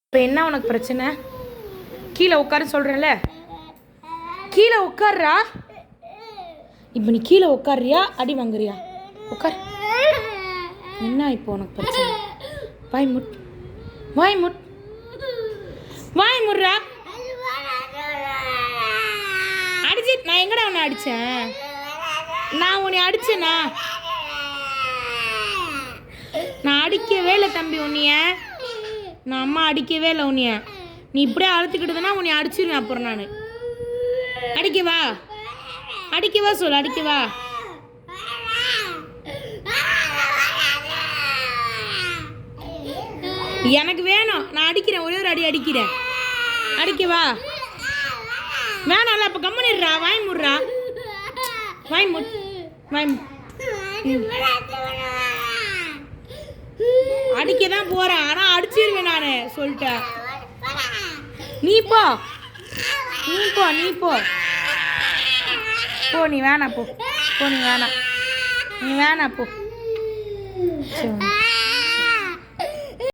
இப்போ என்ன உனக்கு பிரச்சனை? கீழே உட்கார சொல்கிறேன்ல, கீழே உட்கார்றா. இப்போ நீ கீழே உட்காரியா அடி வாங்குறியா? உட்கார். என்ன இப்போ உனக்கு பிரச்சனை? வாய் முட், வாய் முட், வாய் முட்றா. அடிச்சு நான் எங்கடா உன்னை அடித்தேன்? நான் உன்னை அடிச்சேனா? நான் அடிக்கவே இல்லை தம்பி உன்னைய. நான் அம்மா அடிக்கவே இல்லை உன்னைய. நீ இப்படியே அழுத்துக்கிட்டதுன்னா உன்னை அடிச்சிருவேன். அப்புறம் நான் அடிக்கவா? அடிக்கவா சொல்லு, அடிக்கவா? எனக்கு வேணும், நான் அடிக்கிறேன். ஒரே ஒரு அடி அடிக்கிறேன். அடிக்கவா? வேணாம்ல, அப்போ கம்மனிடுறா. வாய் முடுறா, வாய் முட், வாய். அடிக்க தான் போறேன், ஆனால் அடிச்சிருவேன் நான் சொல்லிட்டேன். நீ போ, நீ போ, நீ போ, போ. நீ வேணா போ, போ. நீ வேணாம், நீ வேணா போ. சரி.